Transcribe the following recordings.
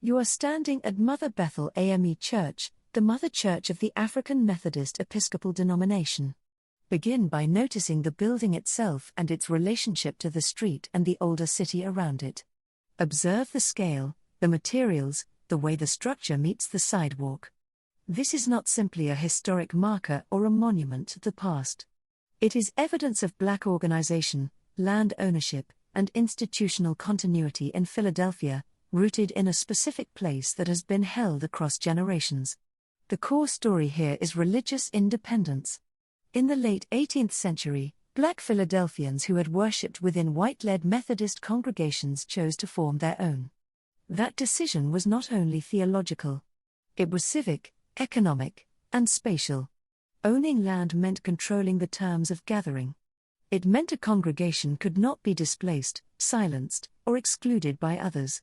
You are standing at Mother Bethel AME Church, the mother church of the African Methodist Episcopal denomination. Begin by noticing the building itself and its relationship to the street and the older city around it. Observe the scale, the materials, the way the structure meets the sidewalk. This is not simply a historic marker or a monument to the past. It is evidence of Black organization, land ownership, and institutional continuity in Philadelphia, rooted in a specific place that has been held across generations. The core story here is religious independence. In the late 18th century, Black Philadelphians who had worshipped within white-led Methodist congregations chose to form their own. That decision was not only theological. It was civic, economic, and spatial. Owning land meant controlling the terms of gathering. It meant a congregation could not be displaced, silenced, or excluded by others.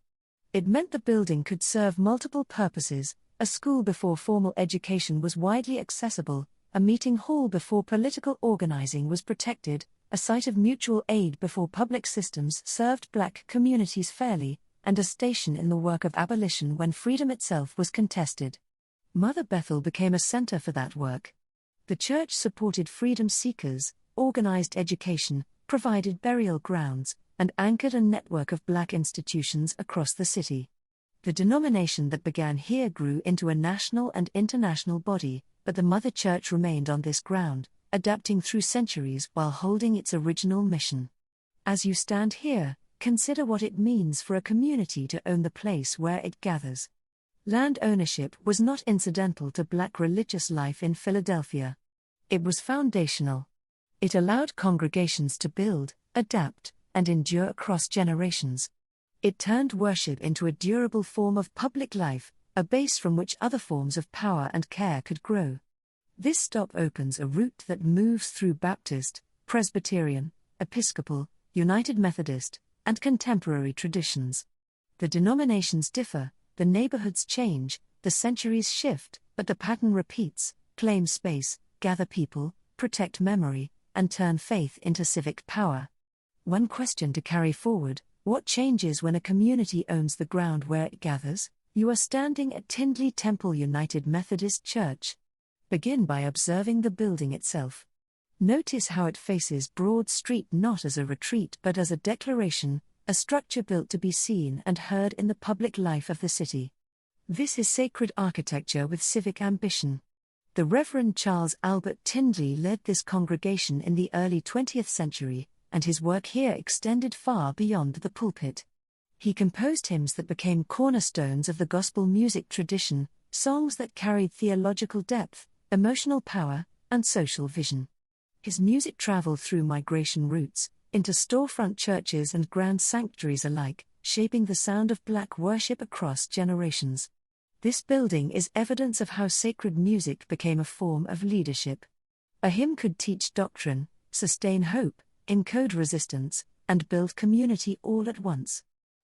It meant the building could serve multiple purposes: a school before formal education was widely accessible, a meeting hall before political organizing was protected, a site of mutual aid before public systems served Black communities fairly, and a station in the work of abolition when freedom itself was contested. Mother Bethel became a center for that work. The church supported freedom seekers, organized education, provided burial grounds, and anchored a network of Black institutions across the city. The denomination that began here grew into a national and international body, but the mother church remained on this ground, adapting through centuries while holding its original mission. As you stand here, consider what it means for a community to own the place where it gathers. Land ownership was not incidental to Black religious life in Philadelphia. It was foundational. It allowed congregations to build, adapt, and endure across generations. It turned worship into a durable form of public life, a base from which other forms of power and care could grow. This stop opens a route that moves through Baptist, Presbyterian, Episcopal, United Methodist, and contemporary traditions. The denominations differ, the neighborhoods change, the centuries shift, but the pattern repeats: claim space, gather people, protect memory, and turn faith into civic power. One question to carry forward: what changes when a community owns the ground where it gathers? You are standing at Tindley Temple United Methodist Church. Begin by observing the building itself. Notice how it faces Broad Street, not as a retreat but as a declaration, a structure built to be seen and heard in the public life of the city. This is sacred architecture with civic ambition. The Reverend Charles Albert Tindley led this congregation in the early 20th century, and his work here extended far beyond the pulpit. He composed hymns that became cornerstones of the gospel music tradition, songs that carried theological depth, emotional power, and social vision. His music traveled through migration routes, into storefront churches and grand sanctuaries alike, shaping the sound of Black worship across generations. This building is evidence of how sacred music became a form of leadership. A hymn could teach doctrine, sustain hope, encode resistance, and build community all at once.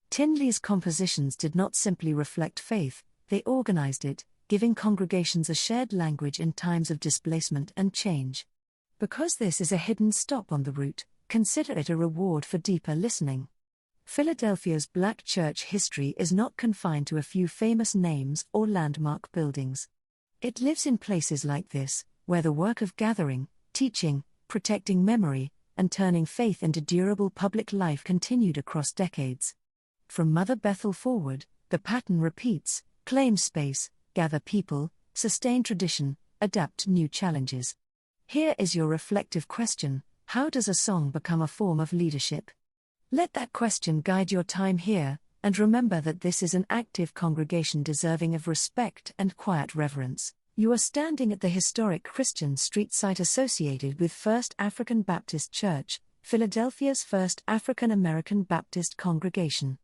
Tindley's compositions did not simply reflect faith, they organized it, giving congregations a shared language in times of displacement and change. Because this is a hidden stop on the route, consider it a reward for deeper listening. Philadelphia's Black church history is not confined to a few famous names or landmark buildings. It lives in places like this, where the work of gathering, teaching, protecting memory, and turning faith into durable public life continued across decades. From Mother Bethel forward, the pattern repeats: claim space, gather people, sustain tradition, adapt to new challenges. Here is your reflective question: how does a song become a form of leadership? Let that question guide your time here, and remember that this is an active congregation deserving of respect and quiet reverence. You are standing at the historic Christian Street site associated with First African Baptist Church, Philadelphia's first African American Baptist congregation.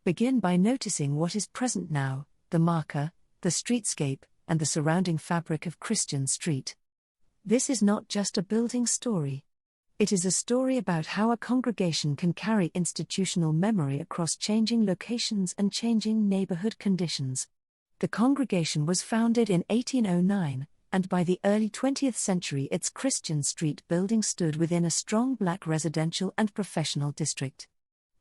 Begin by noticing what is present now: the marker, the streetscape, and the surrounding fabric of Christian Street. This is not just a building story. It is a story about how a congregation can carry institutional memory across changing locations and changing neighborhood conditions. The congregation was founded in 1809, and by the early 20th century its Christian Street building stood within a strong Black residential and professional district.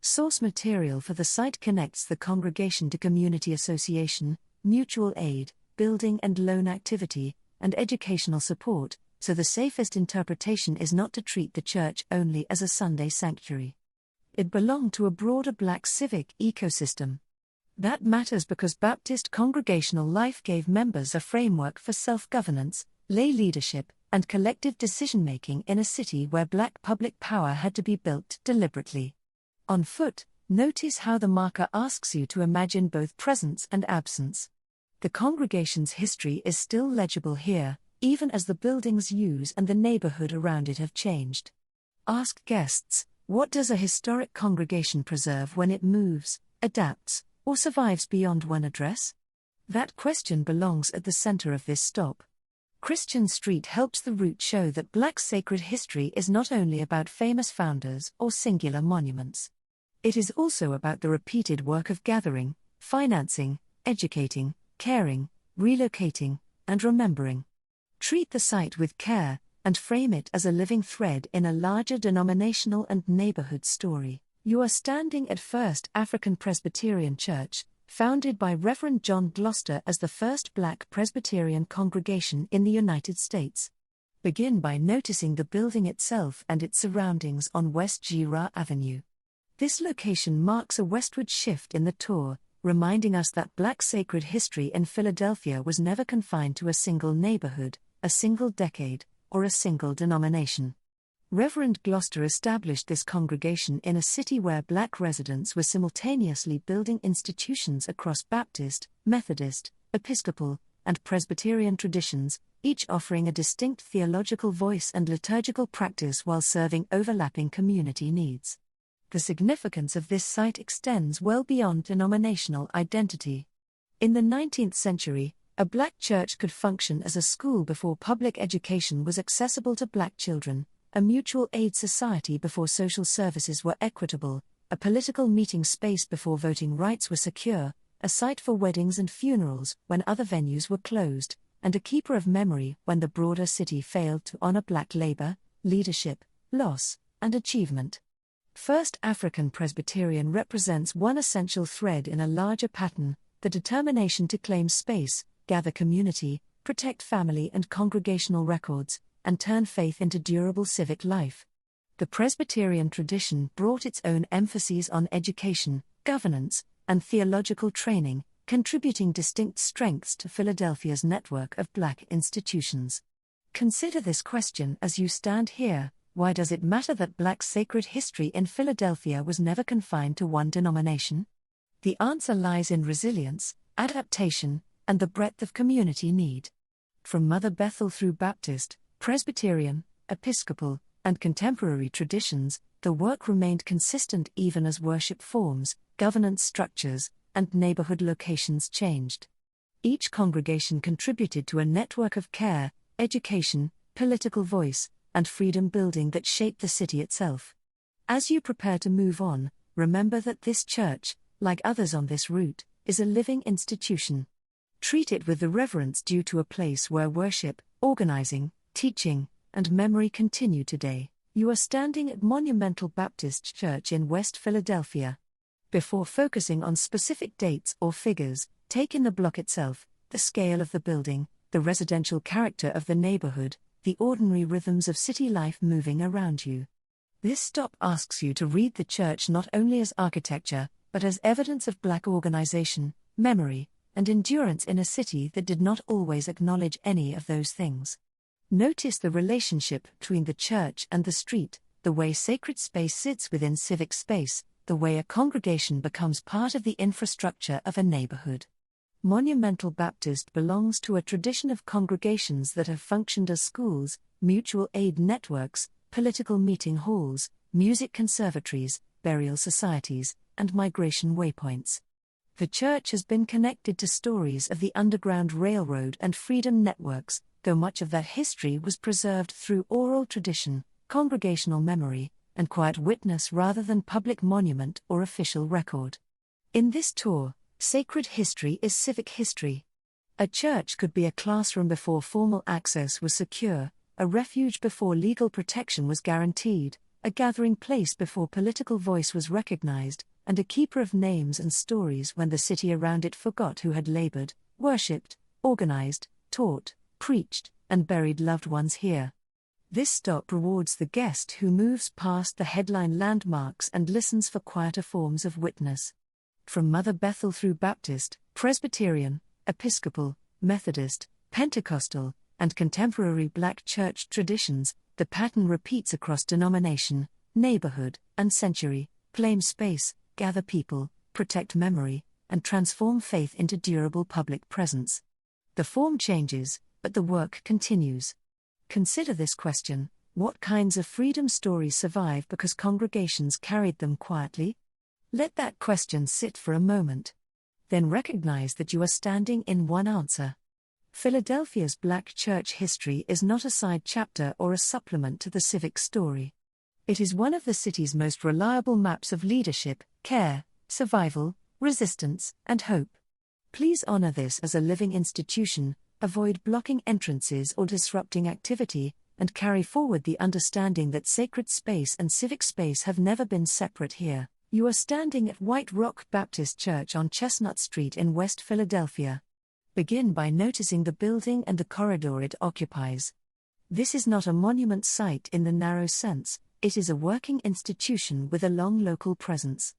Source material for the site connects the congregation to community association, mutual aid, building and loan activity, and educational support, so the safest interpretation is not to treat the church only as a Sunday sanctuary. It belonged to a broader Black civic ecosystem. That matters because Baptist congregational life gave members a framework for self-governance, lay leadership, and collective decision-making in a city where Black public power had to be built deliberately. On foot, notice how the marker asks you to imagine both presence and absence. The congregation's history is still legible here, even as the building's use and the neighborhood around it have changed. Ask guests, what does a historic congregation preserve when it moves, adapts, or survives beyond one address? That question belongs at the center of this stop. Christian Street helps the route show that Black sacred history is not only about famous founders or singular monuments. It is also about the repeated work of gathering, financing, educating, caring, relocating, and remembering. Treat the site with care, and frame it as a living thread in a larger denominational and neighborhood story. You are standing at First African Presbyterian Church, founded by Reverend John Gloucester as the first Black Presbyterian congregation in the United States. Begin by noticing the building itself and its surroundings on West Gira Avenue. This location marks a westward shift in the tour, reminding us that Black sacred history in Philadelphia was never confined to a single neighborhood, a single decade, or a single denomination. Reverend Gloucester established this congregation in a city where Black residents were simultaneously building institutions across Baptist, Methodist, Episcopal, and Presbyterian traditions, each offering a distinct theological voice and liturgical practice while serving overlapping community needs. The significance of this site extends well beyond denominational identity. In the 19th century, a Black church could function as a school before public education was accessible to Black children, a mutual aid society before social services were equitable, a political meeting space before voting rights were secure, a site for weddings and funerals when other venues were closed, and a keeper of memory when the broader city failed to honor Black labor, leadership, loss, and achievement. First African Presbyterian represents one essential thread in a larger pattern, the determination to claim space, gather community, protect family and congregational records, and turn faith into durable civic life. The Presbyterian tradition brought its own emphases on education, governance, and theological training, contributing distinct strengths to Philadelphia's network of Black institutions. Consider this question as you stand here: why does it matter that Black sacred history in Philadelphia was never confined to one denomination? The answer lies in resilience, adaptation, and the breadth of community need. From Mother Bethel through Baptist, Presbyterian, Episcopal, and contemporary traditions, the work remained consistent even as worship forms, governance structures, and neighborhood locations changed. Each congregation contributed to a network of care, education, political voice, and freedom building that shaped the city itself. As you prepare to move on, remember that this church, like others on this route, is a living institution. Treat it with the reverence due to a place where worship, organizing, teaching, and memory continue today. You are standing at Monumental Baptist Church in West Philadelphia. Before focusing on specific dates or figures, take in the block itself, the scale of the building, the residential character of the neighborhood, the ordinary rhythms of city life moving around you. This stop asks you to read the church not only as architecture, but as evidence of Black organization, memory, and endurance in a city that did not always acknowledge any of those things. Notice the relationship between the church and the street, the way sacred space sits within civic space, the way a congregation becomes part of the infrastructure of a neighborhood. Monumental Baptist belongs to a tradition of congregations that have functioned as schools, mutual aid networks, political meeting halls, music conservatories, burial societies, and migration waypoints. The church has been connected to stories of the Underground Railroad and freedom networks, though much of that history was preserved through oral tradition, congregational memory, and quiet witness rather than public monument or official record. In this tour, sacred history is civic history. A church could be a classroom before formal access was secure, a refuge before legal protection was guaranteed, a gathering place before political voice was recognized, and a keeper of names and stories when the city around it forgot who had labored, worshipped, organized, taught, preached, and buried loved ones here. This stop rewards the guest who moves past the headline landmarks and listens for quieter forms of witness. From Mother Bethel through Baptist, Presbyterian, Episcopal, Methodist, Pentecostal, and contemporary Black church traditions, the pattern repeats across denomination, neighborhood, and century: claim space, gather people, protect memory, and transform faith into durable public presence. The form changes, but the work continues. Consider this question: what kinds of freedom stories survive because congregations carried them quietly? Let that question sit for a moment. Then recognize that you are standing in one answer. Philadelphia's Black church history is not a side chapter or a supplement to the civic story. It is one of the city's most reliable maps of leadership, care, survival, resistance, and hope. Please honor this as a living institution, avoid blocking entrances or disrupting activity, and carry forward the understanding that sacred space and civic space have never been separate here. You are standing at White Rock Baptist Church on Chestnut Street in West Philadelphia. Begin by noticing the building and the corridor it occupies. This is not a monument site in the narrow sense, it is a working institution with a long local presence.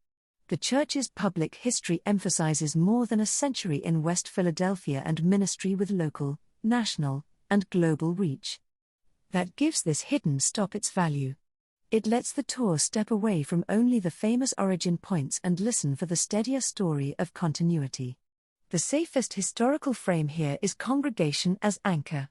The church's public history emphasizes more than a century in West Philadelphia and ministry with local, national, and global reach. That gives this hidden stop its value. It lets the tour step away from only the famous origin points and listen for the steadier story of continuity. The safest historical frame here is congregation as anchor.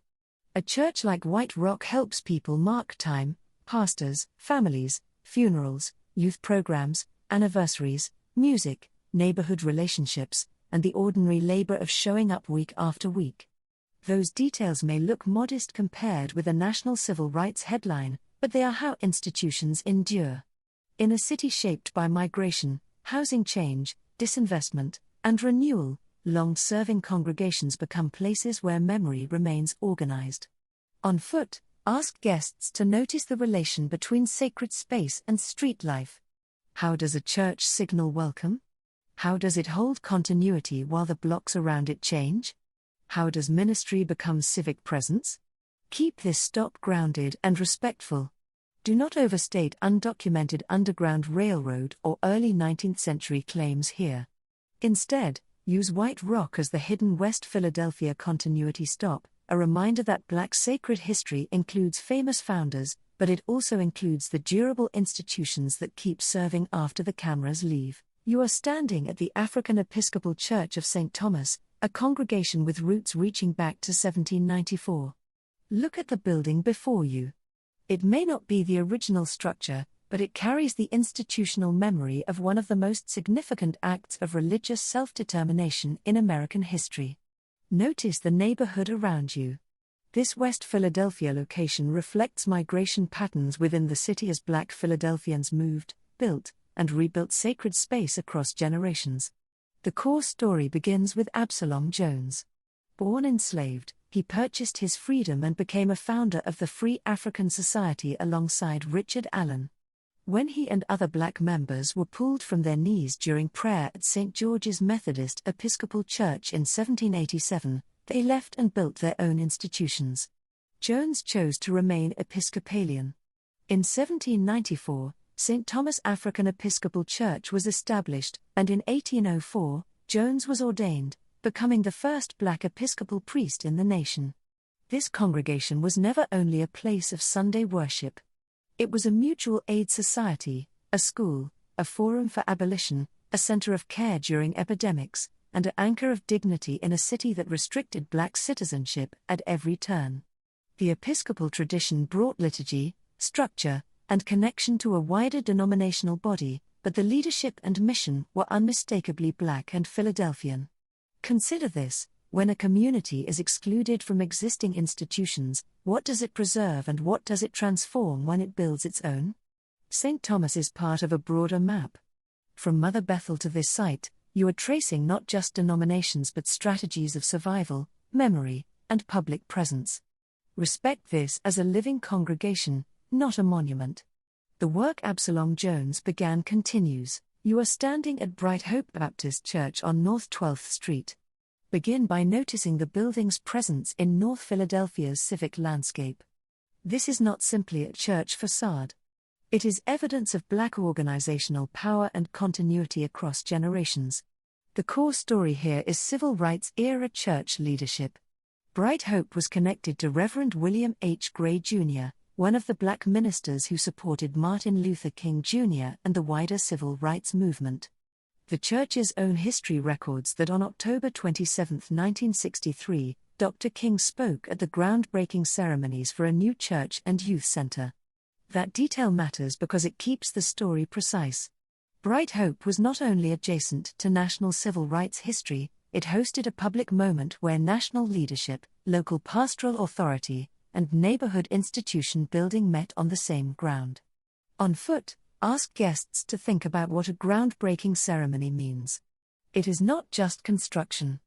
A church like White Rock helps people mark time: pastors, families, funerals, youth programs, anniversaries, music, neighborhood relationships, and the ordinary labor of showing up week after week. Those details may look modest compared with a national civil rights headline, but they are how institutions endure. In a city shaped by migration, housing change, disinvestment, and renewal, long-serving congregations become places where memory remains organized. On foot, ask guests to notice the relation between sacred space and street life. How does a church signal welcome? How does it hold continuity while the blocks around it change? How does ministry become civic presence? Keep this stop grounded and respectful. Do not overstate undocumented Underground Railroad or early 19th century claims here. Instead, use White Rock as the hidden West Philadelphia continuity stop, a reminder that Black sacred history includes famous founders, but it also includes the durable institutions that keep serving after the cameras leave. You are standing at the African Episcopal Church of St. Thomas, a congregation with roots reaching back to 1794. Look at the building before you. It may not be the original structure, but it carries the institutional memory of one of the most significant acts of religious self-determination in American history. Notice the neighborhood around you. This West Philadelphia location reflects migration patterns within the city as Black Philadelphians moved, built, and rebuilt sacred space across generations. The core story begins with Absalom Jones. Born enslaved, he purchased his freedom and became a founder of the Free African Society alongside Richard Allen. When he and other Black members were pulled from their knees during prayer at St. George's Methodist Episcopal Church in 1787, they left and built their own institutions. Jones chose to remain Episcopalian. In 1794, St. Thomas African Episcopal Church was established, and in 1804, Jones was ordained, becoming the first Black Episcopal priest in the nation. This congregation was never only a place of Sunday worship. It was a mutual aid society, a school, a forum for abolition, a center of care during epidemics, and an anchor of dignity in a city that restricted Black citizenship at every turn. The Episcopal tradition brought liturgy, structure, and connection to a wider denominational body, but the leadership and mission were unmistakably Black and Philadelphian. Consider this: when a community is excluded from existing institutions, what does it preserve and what does it transform when it builds its own? St. Thomas is part of a broader map. From Mother Bethel to this site, you are tracing not just denominations but strategies of survival, memory, and public presence. Respect this as a living congregation, not a monument. The work Absalom Jones began continues. You are standing at Bright Hope Baptist Church on North 12th Street. Begin by noticing the building's presence in North Philadelphia's civic landscape. This is not simply a church facade. It is evidence of Black organizational power and continuity across generations. The core story here is civil rights-era church leadership. Bright Hope was connected to Reverend William H. Gray, Jr., one of the Black ministers who supported Martin Luther King, Jr. and the wider civil rights movement. The church's own history records that on October 27, 1963, Dr. King spoke at the groundbreaking ceremonies for a new church and youth center. That detail matters because it keeps the story precise. Bright Hope was not only adjacent to national civil rights history, it hosted a public moment where national leadership, local pastoral authority, and neighborhood institution building met on the same ground. On foot, ask guests to think about what a groundbreaking ceremony means. It is not just construction.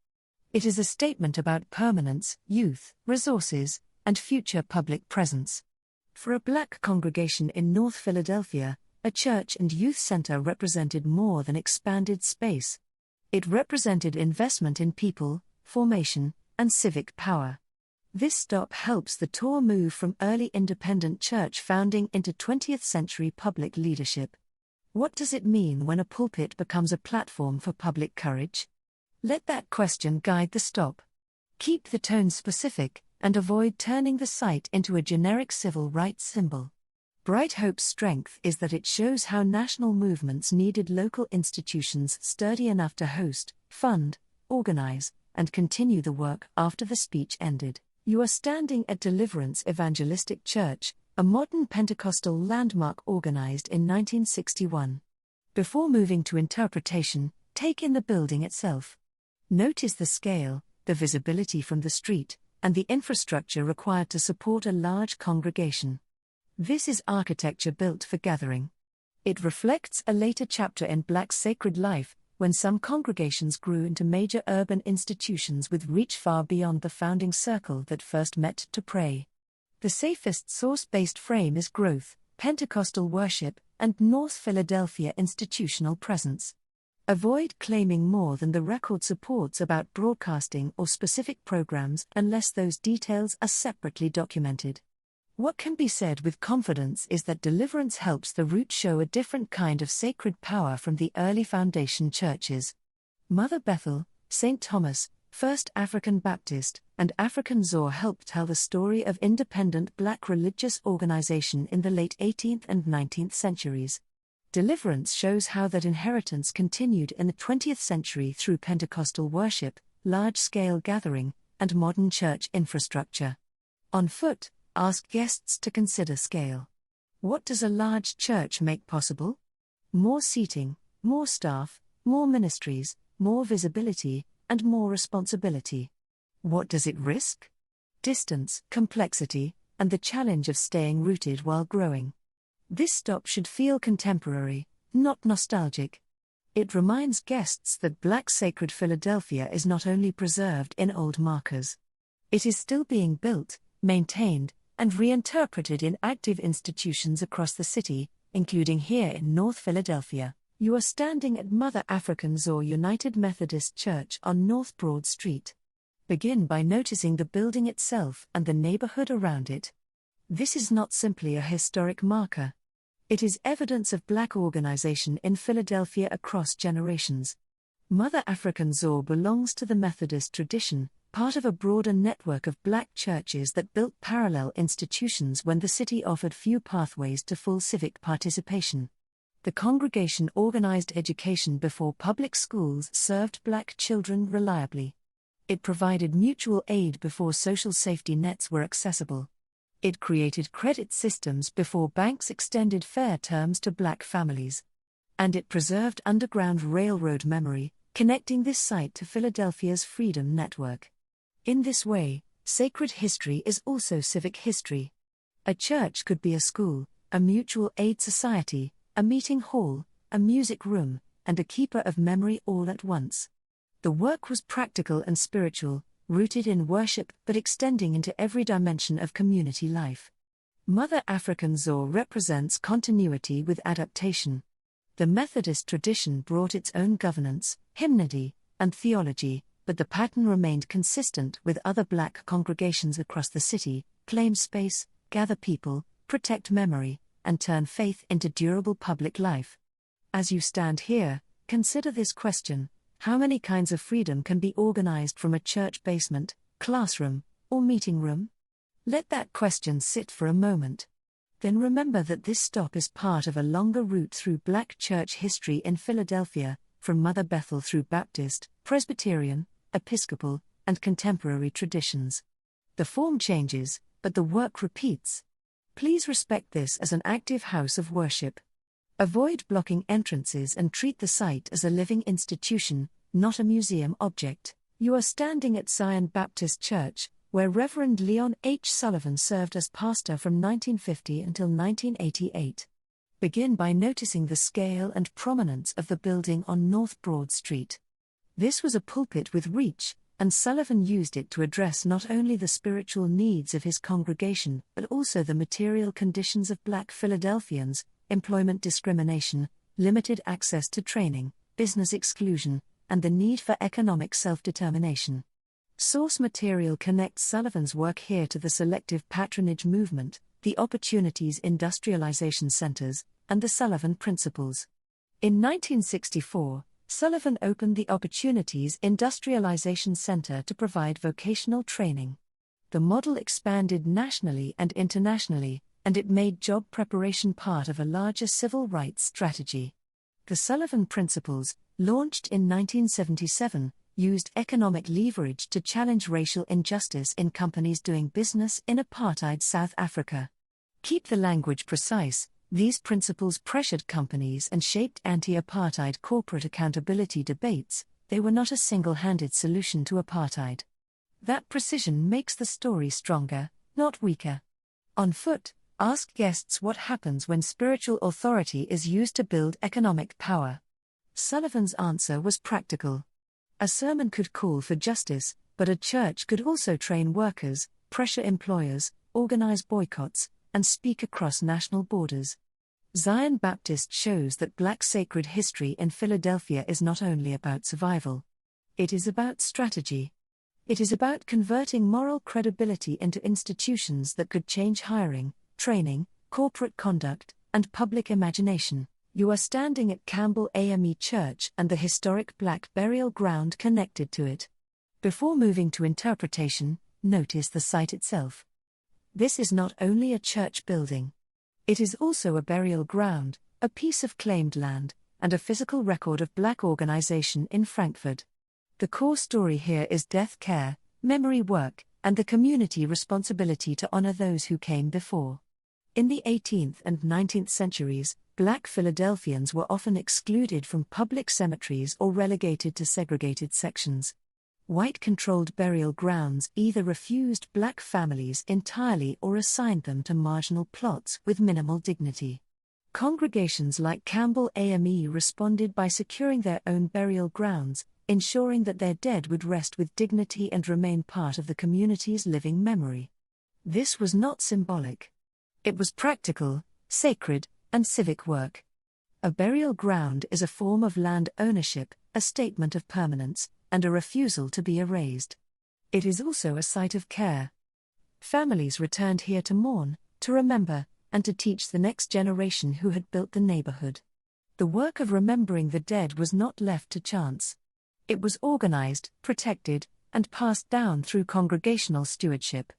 It is a statement about permanence, youth, resources, and future public presence. For a Black congregation in North Philadelphia, a church and youth center represented more than expanded space. It represented investment in people, formation, and civic power. This stop helps the tour move from early independent church founding into 20th century public leadership. What does it mean when a pulpit becomes a platform for public courage? Let that question guide the stop. Keep the tone specific, and avoid turning the site into a generic civil rights symbol. Bright Hope's strength is that it shows how national movements needed local institutions sturdy enough to host, fund, organize, and continue the work after the speech ended. You are standing at Deliverance Evangelistic Church, a modern Pentecostal landmark organized in 1961. Before moving to interpretation, take in the building itself. Notice the scale, the visibility from the street, and the infrastructure required to support a large congregation. This is architecture built for gathering. It reflects a later chapter in Black sacred life, when some congregations grew into major urban institutions with reach far beyond the founding circle that first met to pray. The safest source-based frame is growth, Pentecostal worship, and North Philadelphia institutional presence. Avoid claiming more than the record supports about broadcasting or specific programs unless those details are separately documented. What can be said with confidence is that Deliverance helps the root show a different kind of sacred power from the early foundation churches. Mother Bethel, St. Thomas, First African Baptist, and African Zor helped tell the story of independent Black religious organization in the late 18th and 19th centuries. Deliverance shows how that inheritance continued in the 20th century through Pentecostal worship, large-scale gathering, and modern church infrastructure. On foot, ask guests to consider scale. What does a large church make possible? More seating, more staff, more ministries, more visibility, and more responsibility. What does it risk? Distance, complexity, and the challenge of staying rooted while growing. This stop should feel contemporary, not nostalgic. It reminds guests that Black sacred Philadelphia is not only preserved in old markers. It is still being built, maintained, and reinterpreted in active institutions across the city, including here in North Philadelphia. You are standing at Mother African Zor United Methodist Church on North Broad Street. Begin by noticing the building itself and the neighborhood around it. This is not simply a historic marker. It is evidence of Black organization in Philadelphia across generations. Mother African Zor belongs to the Methodist tradition, part of a broader network of Black churches that built parallel institutions when the city offered few pathways to full civic participation. The congregation organized education before public schools served Black children reliably. It provided mutual aid before social safety nets were accessible. It created credit systems before banks extended fair terms to Black families. And it preserved Underground Railroad memory, connecting this site to Philadelphia's Freedom Network. In this way, sacred history is also civic history. A church could be a school, a mutual aid society, a meeting hall, a music room, and a keeper of memory all at once. The work was practical and spiritual, rooted in worship but extending into every dimension of community life. Mother African Zor represents continuity with adaptation. The Methodist tradition brought its own governance, hymnody, and theology, but the pattern remained consistent with other Black congregations across the city: claim space, gather people, protect memory, and turn faith into durable public life. As you stand here, consider this question: how many kinds of freedom can be organized from a church basement, classroom, or meeting room? Let that question sit for a moment. Then remember that this stop is part of a longer route through Black church history in Philadelphia, from Mother Bethel through Baptist, Presbyterian, Episcopal, and contemporary traditions. The form changes, but the work repeats. Please respect this as an active house of worship. Avoid blocking entrances and treat the site as a living institution, not a museum object. You are standing at Zion Baptist Church, where Reverend Leon H. Sullivan served as pastor from 1950 until 1988. Begin by noticing the scale and prominence of the building on North Broad Street. This was a pulpit with reach, and Sullivan used it to address not only the spiritual needs of his congregation but also the material conditions of Black Philadelphians: employment discrimination, limited access to training, business exclusion, and the need for economic self-determination. Source material connects Sullivan's work here to the selective patronage movement, the Opportunities Industrialization Centers, and the Sullivan Principles. In 1964, Sullivan opened the Opportunities Industrialization Center to provide vocational training. The model expanded nationally and internationally, and it made job preparation part of a larger civil rights strategy. The Sullivan Principles, launched in 1977, used economic leverage to challenge racial injustice in companies doing business in apartheid South Africa. Keep the language precise. These principles pressured companies and shaped anti-apartheid corporate accountability debates. They were not a single-handed solution to apartheid. That precision makes the story stronger, not weaker. On foot, ask guests what happens when spiritual authority is used to build economic power. Sullivan's answer was practical. A sermon could call for justice, but a church could also train workers, pressure employers, organize boycotts, and speak across national borders. Zion Baptist shows that Black sacred history in Philadelphia is not only about survival. It is about strategy. It is about converting moral credibility into institutions that could change hiring, training, corporate conduct, and public imagination. You are standing at Campbell AME Church and the historic Black burial ground connected to it. Before moving to interpretation, notice the site itself. This is not only a church building. It is also a burial ground, a piece of claimed land, and a physical record of Black organization in Frankfurt. The core story here is death care, memory work, and the community responsibility to honor those who came before. In the 18th and 19th centuries, Black Philadelphians were often excluded from public cemeteries or relegated to segregated sections. White-controlled burial grounds either refused Black families entirely or assigned them to marginal plots with minimal dignity. Congregations like Campbell AME responded by securing their own burial grounds, ensuring that their dead would rest with dignity and remain part of the community's living memory. This was not symbolic. It was practical, sacred, and civic work. A burial ground is a form of land ownership, a statement of permanence, and a refusal to be erased. It is also a site of care. Families returned here to mourn, to remember, and to teach the next generation who had built the neighborhood. The work of remembering the dead was not left to chance. It was organized, protected, and passed down through congregational stewardship.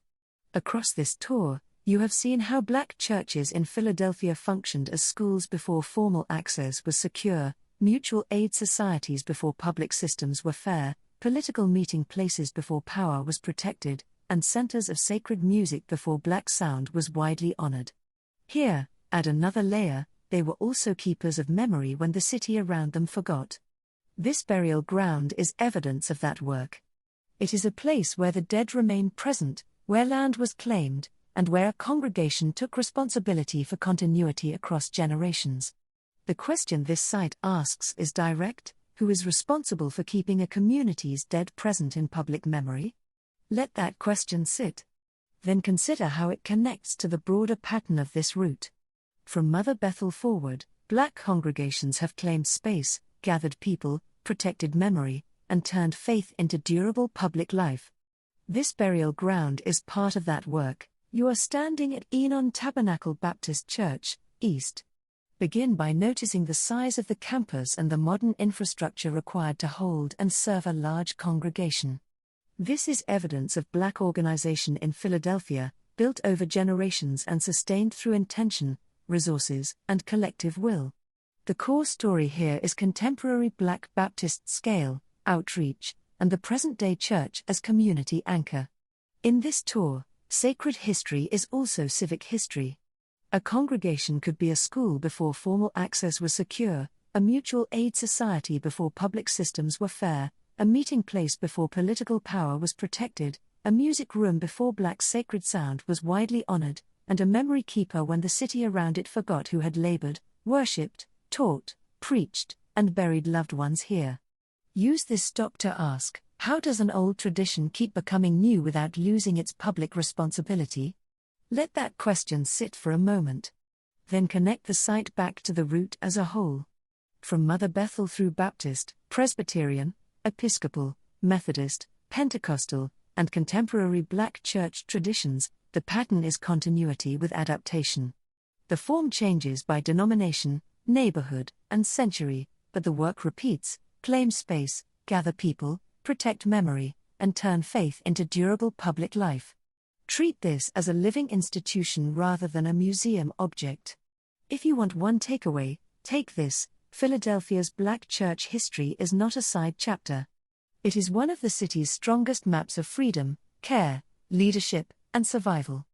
Across this tour, you have seen how Black churches in Philadelphia functioned as schools before formal access was secure, mutual aid societies before public systems were fair, political meeting places before power was protected, and centers of sacred music before Black sound was widely honored. Here, add another layer, they were also keepers of memory when the city around them forgot. This burial ground is evidence of that work. It is a place where the dead remain present, where land was claimed, and where a congregation took responsibility for continuity across generations. The question this site asks is direct: who is responsible for keeping a community's dead present in public memory? Let that question sit. Then consider how it connects to the broader pattern of this route. From Mother Bethel forward, Black congregations have claimed space, gathered people, protected memory, and turned faith into durable public life. This burial ground is part of that work. You are standing at Enon Tabernacle Baptist Church, East. Begin by noticing the size of the campus and the modern infrastructure required to hold and serve a large congregation. This is evidence of Black organization in Philadelphia, built over generations and sustained through intention, resources, and collective will. The core story here is contemporary Black Baptist scale, outreach, and the present-day church as community anchor. In this tour, sacred history is also civic history. A congregation could be a school before formal access was secure, a mutual aid society before public systems were fair, a meeting place before political power was protected, a music room before Black sacred sound was widely honored, and a memory keeper when the city around it forgot who had labored, worshipped, taught, preached, and buried loved ones here. Use this stop to ask, how does an old tradition keep becoming new without losing its public responsibility? Let that question sit for a moment. Then connect the site back to the route as a whole. From Mother Bethel through Baptist, Presbyterian, Episcopal, Methodist, Pentecostal, and contemporary Black church traditions, the pattern is continuity with adaptation. The form changes by denomination, neighborhood, and century, but the work repeats: claim space, gather people, protect memory, and turn faith into durable public life. Treat this as a living institution rather than a museum object. If you want one takeaway, take this: Philadelphia's Black church history is not a side chapter. It is one of the city's strongest maps of freedom, care, leadership, and survival.